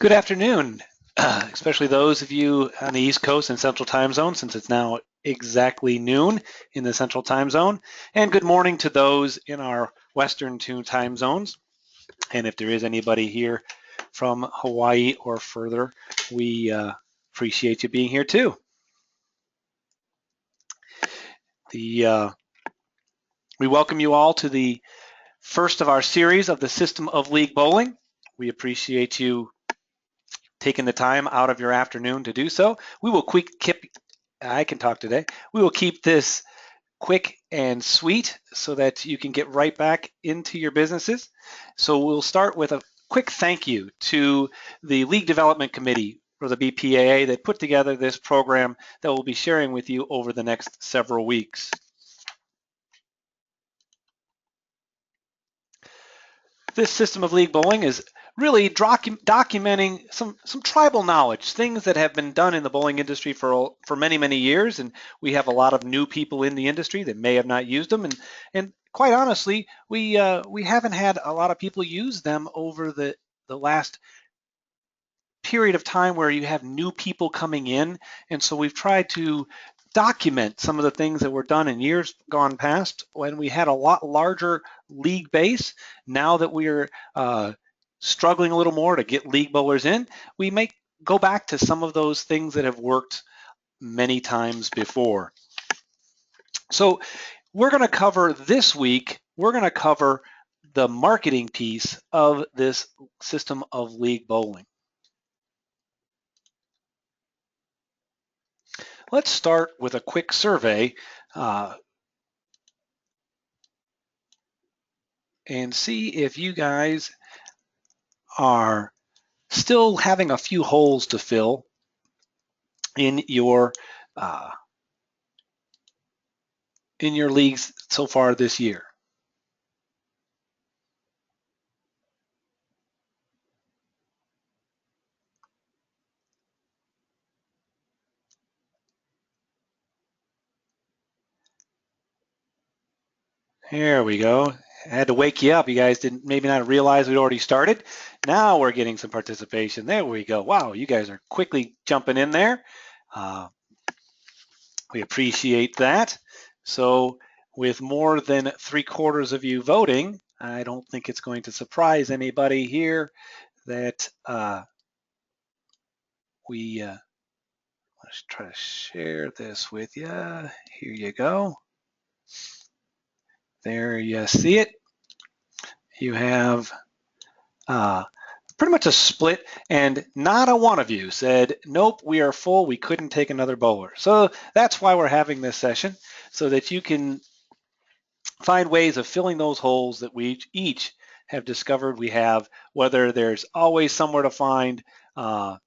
Good afternoon, especially those of you on the East Coast and Central Time Zone, since it's now exactly noon in the Central Time Zone. And good morning to those in our Western two time zones. And if there is anybody here from Hawaii or further, we appreciate you being here too. We welcome you all to the first of our series of the System of League Bowling. We appreciate you taking the time out of your afternoon to do so. We will I can talk today. We will keep this quick and sweet so that you can get right back into your businesses. So we'll start with a quick thank you to the League Development Committee for the BPAA that put together this program that we'll be sharing with you over the next several weeks. This System of League Bowling is really documenting some tribal knowledge, things that have been done in the bowling industry for many years, and we have a lot of new people in the industry that may have not used them, and quite honestly, we haven't had a lot of people use them over the last period of time where you have new people coming in, and so we've tried to document some of the things that were done in years gone past when we had a lot larger league base. Now that we're struggling a little more to get league bowlers in, we may go back to some of those things that have worked many times before. So we're going to cover this week, we're going to cover the marketing piece of this System of League Bowling. Let's start with a quick survey and see if you guys are still having a few holes to fill in your leagues so far this year. There we go. I had to wake you up. You guys didn't maybe not realize we'd already started. Now we're getting some participation. There we go. Wow, you guys are quickly jumping in there. We appreciate that. So with more than 3/4 of you voting, I don't think it's going to surprise anybody here that let's try to share this with you. Here you go. There you see it. You have pretty much a split, and not a one of you said, nope, we are full, we couldn't take another bowler. So that's why we're having this session, so that you can find ways of filling those holes that we each have discovered we have, whether there's always somewhere to find or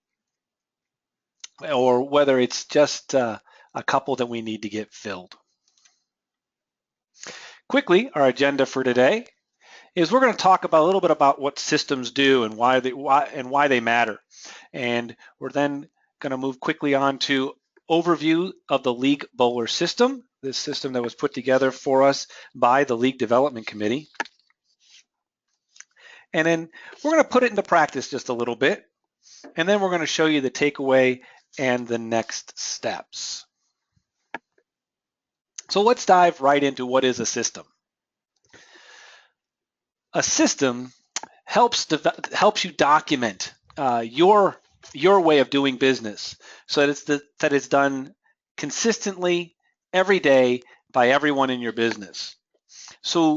whether it's just a couple that we need to get filled. Quickly, our agenda for today is we're going to talk about a little bit about what systems do and why they matter. And we're then going to move quickly on to overview of the League Bowler System, this system that was put together for us by the League Development Committee. And then we're going to put it into practice just a little bit, and then we're going to show you the takeaway and the next steps. So let's dive right into what is a system. A system helps you document your way of doing business, so that it's done consistently every day by everyone in your business, so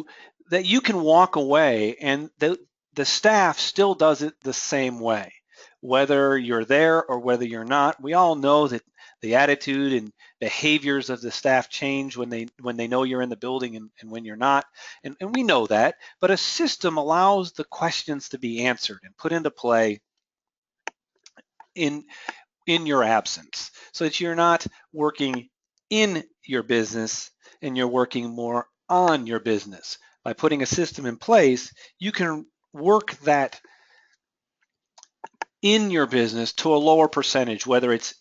that you can walk away and the staff still does it the same way, whether you're there or whether you're not. We all know that the attitude and behaviors of the staff change when they know you're in the building and when you're not, and we know that, but a system allows the questions to be answered and put into play in your absence, so that you're not working in your business and you're working more on your business. By putting a system in place, you can work that in your business to a lower percentage, whether it's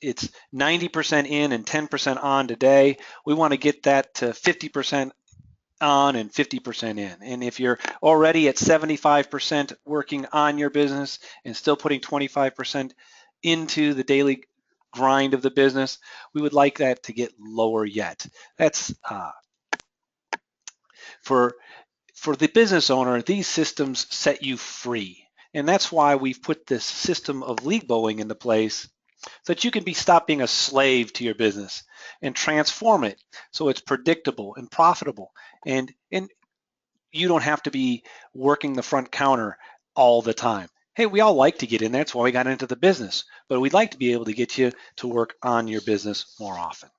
90% in and 10% on today. We want to get that to 50% on and 50% in. And if you're already at 75% working on your business and still putting 25% into the daily grind of the business, we would like that to get lower yet. That's for the business owner, these systems set you free. And that's why we've put this system of league bowling into place so that you can stop being a slave to your business and transform it so it's predictable and profitable. And you don't have to be working the front counter all the time. Hey, we all like to get in there. That's why we got into the business. But we'd like to be able to get you to work on your business more often.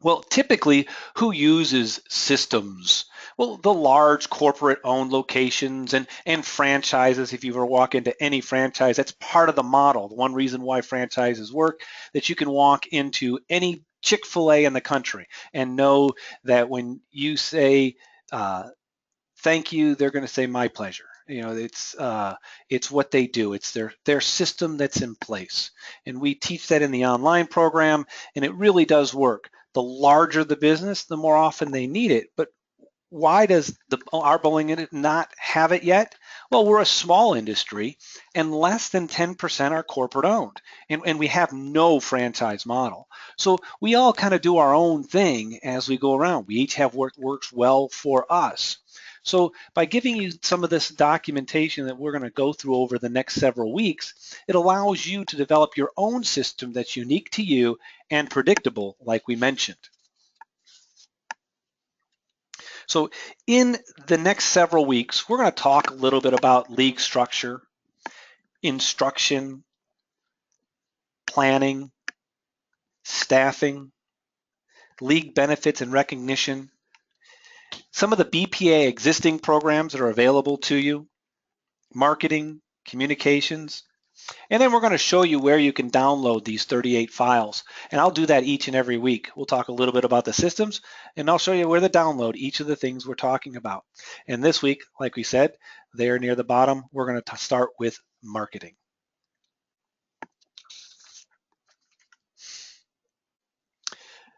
Well, typically, who uses systems? Well, the large corporate-owned locations and franchises. If you ever walk into any franchise, that's part of the model. The one reason why franchises work, that you can walk into any Chick-fil-A in the country and know that when you say thank you, they're going to say my pleasure. You know, it's what they do. It's their system that's in place, and we teach that in the online program, and it really does work. The larger the business, the more often they need it. But why does our bowling unit not have it yet? Well, we're a small industry, and less than 10% are corporate owned, and we have no franchise model. So we all kind of do our own thing as we go around. We each have what works well for us. So by giving you some of this documentation that we're going to go through over the next several weeks, it allows you to develop your own system that's unique to you and predictable, like we mentioned. So in the next several weeks, we're going to talk a little bit about league structure, instruction, planning, staffing, league benefits and recognition, some of the BPA existing programs that are available to you, marketing, communications, and then we're going to show you where you can download these 38 files. And I'll do that each and every week. We'll talk a little bit about the systems, and I'll show you where to download each of the things we're talking about. And this week, like we said, there near the bottom, we're going to start with marketing.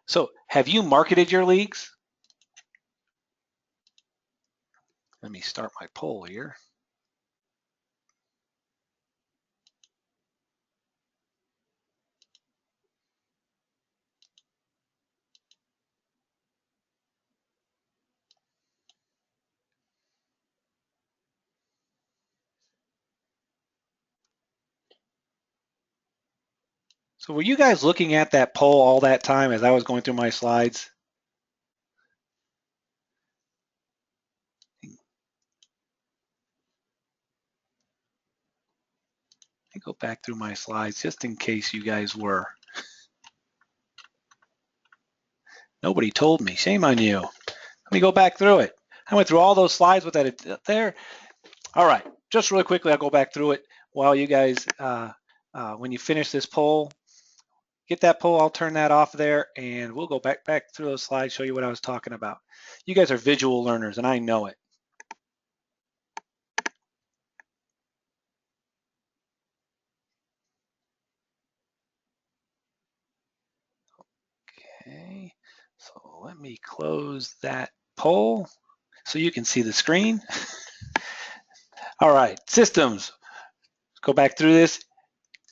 So have you marketed your leagues? Let me start my poll here. So were you guys looking at that poll all that time as I was going through my slides? Let me go back through my slides just in case you guys were. Nobody told me. Shame on you. Let me go back through it. I went through all those slides with that there. All right, just really quickly, I'll go back through it while you guys, when you finish this poll, get that poll, I'll turn that off there, and we'll go back through those slides, show you what I was talking about. You guys are visual learners, and I know it. Okay, so let me close that poll so you can see the screen. All right, systems. Go back through this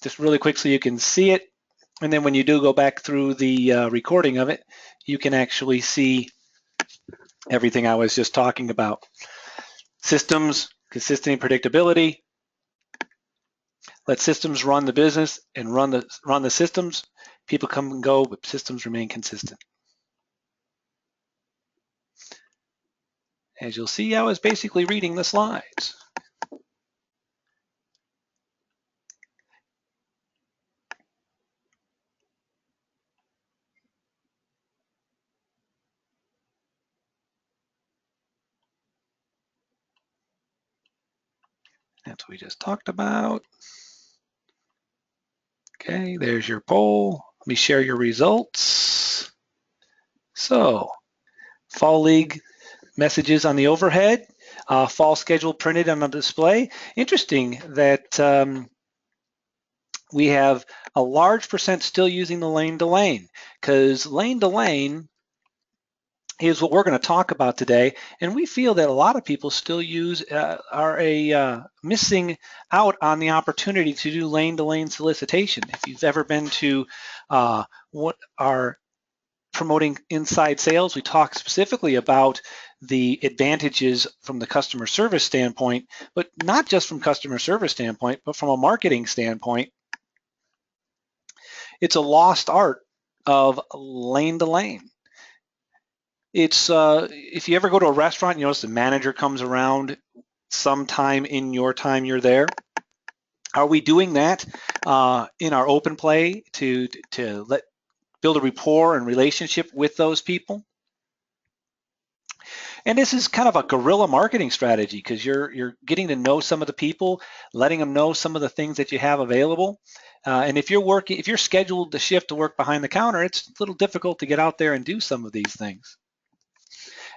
just really quick so you can see it. And then when you do go back through the recording of it, you can actually see everything I was just talking about. Systems, consistency and predictability. Let systems run the business and run the systems. People come and go, but systems remain consistent. As you'll see, I was basically reading the slides. That's what we just talked about. Okay, there's your poll. Let me share your results. So, Fall League messages on the overhead, fall schedule printed on the display. Interesting that we have a large percent still using the lane to lane, because lane to lane is what we're going to talk about today. And we feel that a lot of people still missing out on the opportunity to do lane-to-lane solicitation. If you've ever been to what our promoting inside sales, we talk specifically about the advantages from the customer service standpoint, but not just from customer service standpoint, but from a marketing standpoint. It's a lost art of lane to lane. It's if you ever go to a restaurant, you notice the manager comes around sometime in your time you're there. Are we doing that in our open play to build a rapport and relationship with those people? And this is kind of a guerrilla marketing strategy because you're getting to know some of the people, letting them know some of the things that you have available. And if you're scheduled to shift to work behind the counter, it's a little difficult to get out there and do some of these things.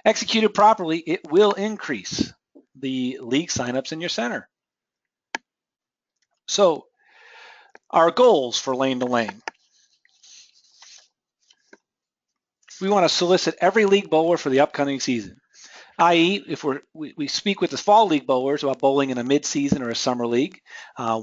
Executed properly, it will increase the league signups in your center. So our goals for lane to lane. We want to solicit every league bowler for the upcoming season, i.e. if we speak with the fall league bowlers about bowling in a mid-season or a summer league,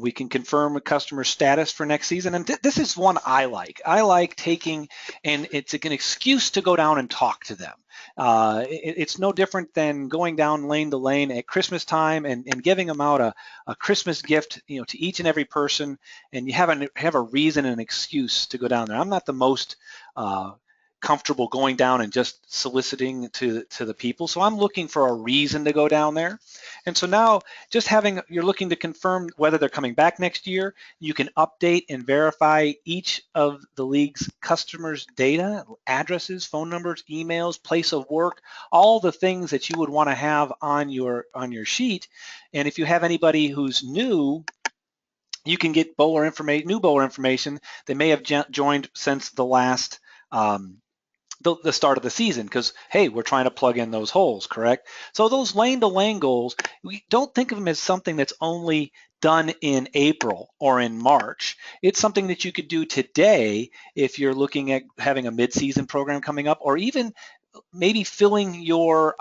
we can confirm a customer status for next season. And this is one I like. I like taking, and it's an excuse to go down and talk to them. It's no different than going down lane to lane at Christmas time and giving them out a Christmas gift, to each and every person, and you have a reason and an excuse to go down there. I'm not the most comfortable going down and just soliciting to the people. So I'm looking for a reason to go down there. And so now you're looking to confirm whether they're coming back next year. You can update and verify each of the league's customers' data, addresses, phone numbers, emails, place of work, all the things that you would want to have on your sheet. And if you have anybody who's new, you can get new bowler information. They may have joined since the last the start of the season, because hey, we're trying to plug in those holes, correct? So those lane-to-lane goals, we don't think of them as something that's only done in April or in March. It's something that you could do today if you're looking at having a mid-season program coming up, or even maybe filling your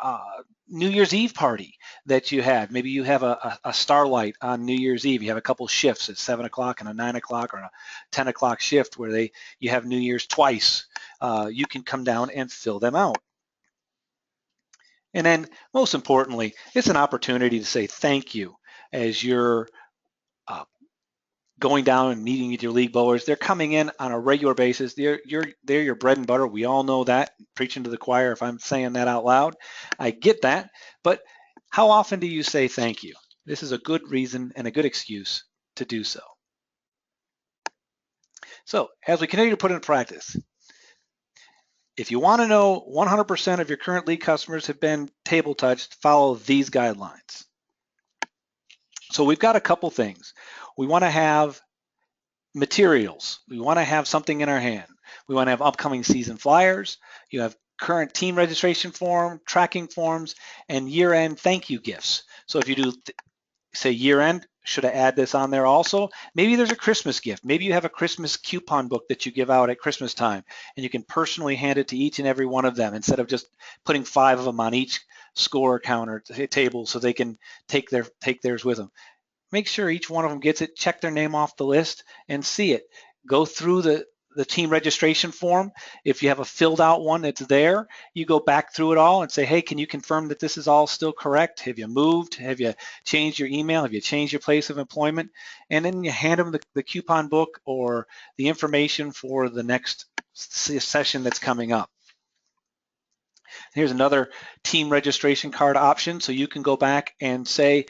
New Year's Eve party that you have. Maybe you have a starlight on New Year's Eve. You have a couple shifts at 7 o'clock and a 9 o'clock or a 10 o'clock shift where you have New Year's twice. You can come down and fill them out. And then most importantly, it's an opportunity to say thank you as you're going down and meeting with your league bowlers. They're coming in on a regular basis. They're your bread and butter. We all know that. Preaching to the choir if I'm saying that out loud. I get that. But how often do you say thank you? This is a good reason and a good excuse to do so. So as we continue to put into practice, if you want to know 100% of your current league customers have been table touched, follow these guidelines. So we've got a couple things. We want to have materials. We want to have something in our hand. We want to have upcoming season flyers. You have current team registration form, tracking forms, and year-end thank you gifts. So if you do say year-end, should I add this on there also? Maybe there's a Christmas gift. Maybe you have a Christmas coupon book that you give out at Christmas time, and you can personally hand it to each and every one of them instead of just putting 5 of them on each score counter table so they can take theirs with them. Make sure each one of them gets it, check their name off the list, and see it. Go through the team registration form. If you have a filled out one that's there, you go back through it all and say, hey, can you confirm that this is all still correct? Have you moved? Have you changed your email? Have you changed your place of employment? And then you hand them the coupon book or the information for the next session that's coming up. Here's another team registration card option. So you can go back and say,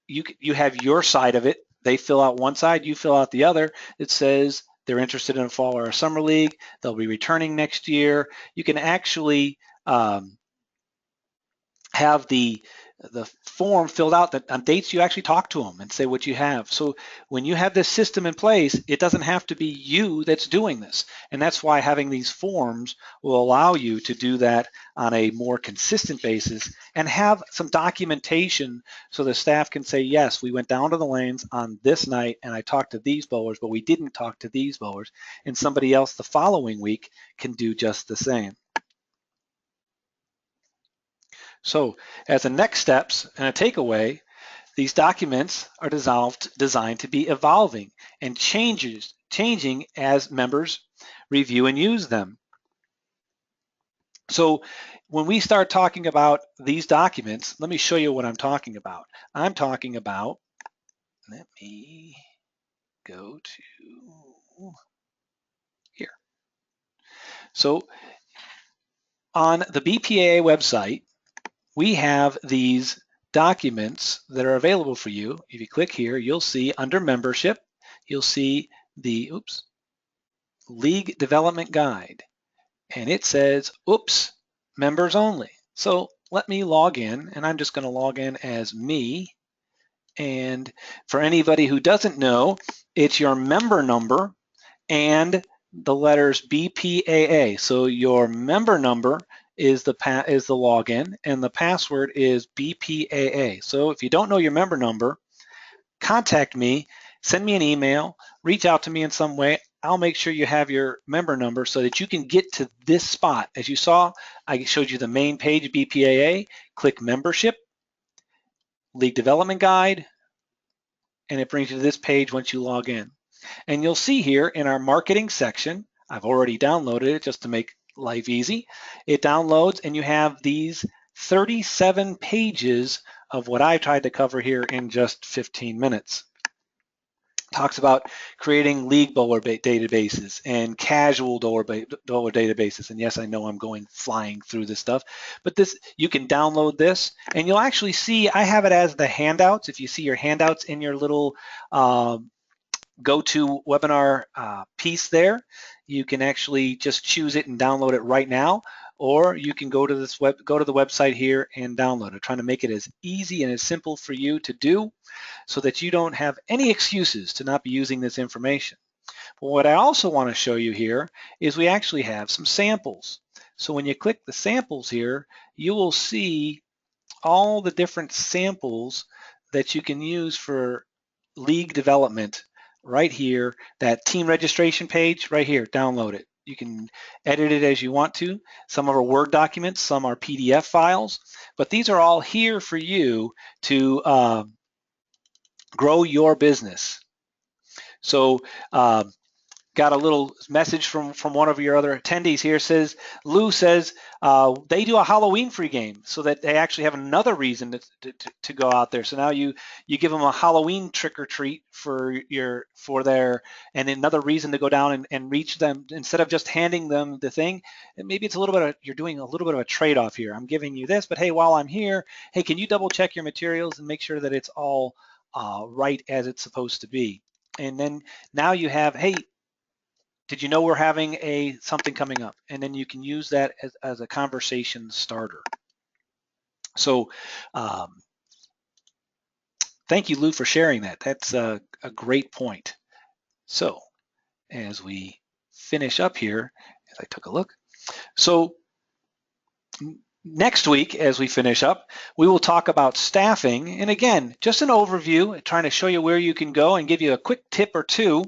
you have your side of it. They fill out one side, you fill out the other. It says they're interested in a fall or a summer league. They'll be returning next year. You can actually have the form filled out that on dates you actually talk to them and say what you have. So when you have this system in place, it doesn't have to be you that's doing this. And that's why having these forms will allow you to do that on a more consistent basis and have some documentation so the staff can say, yes, we went down to the lanes on this night and I talked to these bowlers, but we didn't talk to these bowlers. And somebody else the following week can do just the same. So as a next steps and a takeaway, these documents are designed to be evolving and changing as members review and use them. So when we start talking about these documents, let me show you what I'm talking about. I'm talking about, let me go to here. So on the BPAA website, we have these documents that are available for you. If you click here, you'll see under membership, you'll see the League Development Guide. And it says, members only. So let me log in, and I'm just going to log in as me. And for anybody who doesn't know, it's your member number and the letters BPAA. So your member number is the login, and the password is BPAA. So if you don't know your member number, contact me, send me an email, reach out to me in some way. I'll make sure you have your member number so that you can get to this spot. As you saw, I showed you the main page, BPAA, click membership, League Development Guide, and it brings you to this page once you log in. And you'll see here in our marketing section, I've already downloaded it just to make life easy. It downloads and you have these 37 pages of what I tried to cover here in just 15 minutes. Talks about creating league bowler databases and casual bowler databases. And yes, I know I'm going flying through this stuff, but this, you can download this and you'll actually see, I have it as the handouts. If you see your handouts in your little GoToWebinar piece there, you can actually just choose it and download it right now, or you can go to the website here and download it. I'm trying to make it as easy and as simple for you to do so that you don't have any excuses to not be using this information. But what I also want to show you here is we actually have some samples. So when you click the samples here, you will see all the different samples that you can use for league development right here. That team registration page right here, download it. You can edit it as you want to. Some are Word documents, some are PDF files, but these are all here for you to grow your business. So got a little message from one of your other attendees here. Says Lou says they do a Halloween free game, so that they actually have another reason to go out there. So now you give them a Halloween trick or treat for their, and another reason to go down and reach them instead of just handing them the thing. And maybe it's a little bit of, you're doing a little bit of a trade-off here. I'm giving you this, but hey, while I'm here, hey, can you double check your materials and make sure that it's all right as it's supposed to be? And then now you have, hey, did you know we're having something coming up? And then you can use that as a conversation starter. So thank you, Lou, for sharing that. That's a great point. So as we finish up here, as I took a look, so next week, as we finish up, we will talk about staffing. And again, just an overview, trying to show you where you can go and give you a quick tip or two.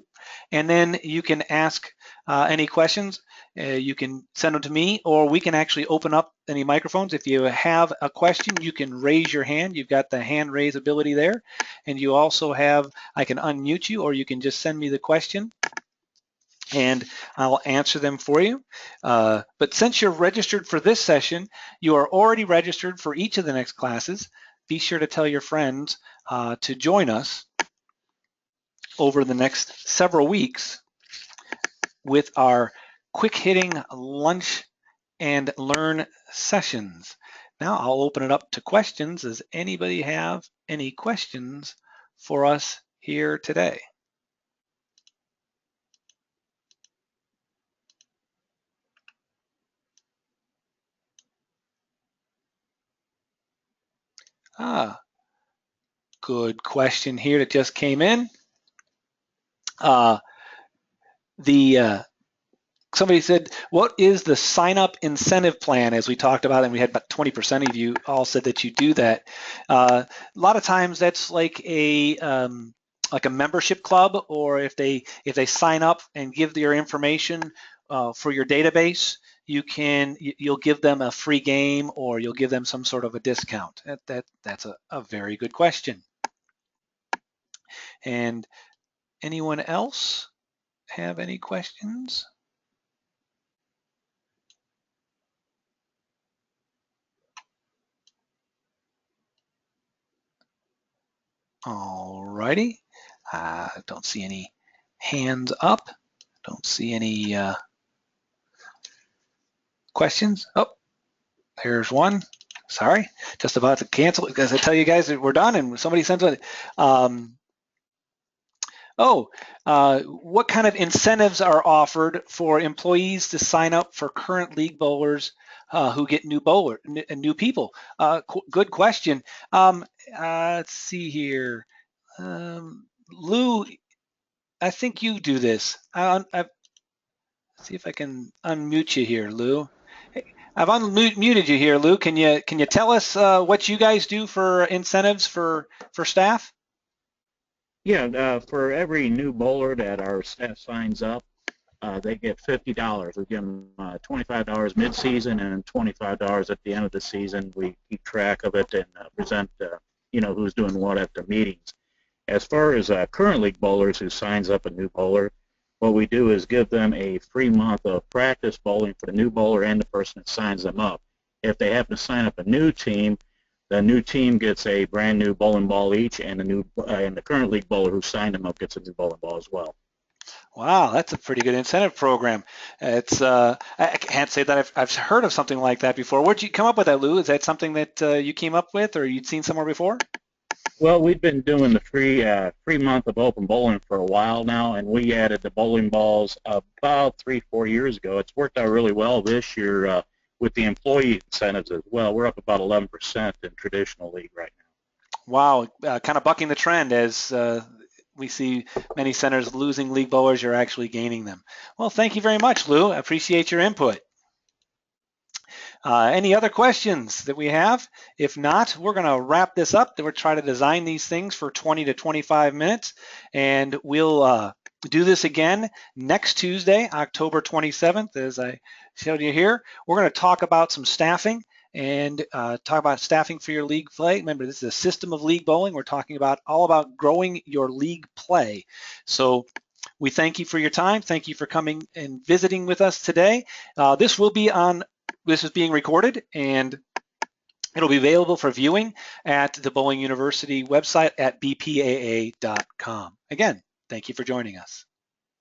And then you can ask any questions. You can send them to me, or we can actually open up any microphones. If you have a question, you can raise your hand. You've got the hand raise ability there. And you also have, I can unmute you, or you can just send me the question and I'll answer them for you. But since you're registered for this session, you are already registered for each of the next classes. Be sure to tell your friends to join us over the next several weeks with our quick hitting lunch and learn sessions. Now I'll open it up to questions. Does anybody have any questions for us here today? Good question here that just came in. Somebody said, what is the sign up incentive plan, as we talked about, and we had about 20% of you all said that you do that. A lot of times that's like a membership club, or if they sign up and give their information for your database, you'll give them a free game or you'll give them some sort of a discount? That's a very good question. And anyone else have any questions? All righty. Don't see any hands up. Don't see any questions. Oh, here's one. Sorry, just about to cancel because I tell you guys that we're done and somebody sends it. What kind of incentives are offered for employees to sign up for current league bowlers who get new people? Good question. Let's see here. Lou, I think you do this. See if I can unmute you here, Lou. Hey, I've unmuted you here, Lou. Can you tell us what you guys do for incentives for staff? Yeah, for every new bowler that our staff signs up, they get $50. We give them $25 mid-season and $25 at the end of the season. We keep track of it and present, who's doing what at the meetings. As far as current league bowlers who signs up a new bowler, what we do is give them a free month of practice bowling for the new bowler and the person that signs them up. If they happen to sign up a new team, the new team gets a brand new bowling ball each, and the current league bowler who signed them up gets a new bowling ball as well. Wow, that's a pretty good incentive program. It's I can't say that I've heard of something like that before. Where'd you come up with that, Lou? Is that something that you came up with, or you'd seen somewhere before? Well, we've been doing the free month of open bowling for a while now, and we added the bowling balls about 3-4 years ago. It's worked out really well this year with the employee incentives as well. We're up about 11% in traditional league right now. Wow, kind of bucking the trend as we see many centers losing league bowlers. You're actually gaining them. Well, thank you very much, Lou. I appreciate your input. Any other questions that we have? If not, we're going to wrap this up. We'll try to design these things for 20 to 25 minutes, and we'll do this again next Tuesday, October 27th, as I showed you here. We're going to talk about some staffing and talk about staffing for your league play. Remember, this is a system of league bowling. We're talking about all about growing your league play. So we thank you for your time. Thank you for coming and visiting with us today. This is being recorded, and it'll be available for viewing at the Bowling University website at bpaa.com. Again, thank you for joining us.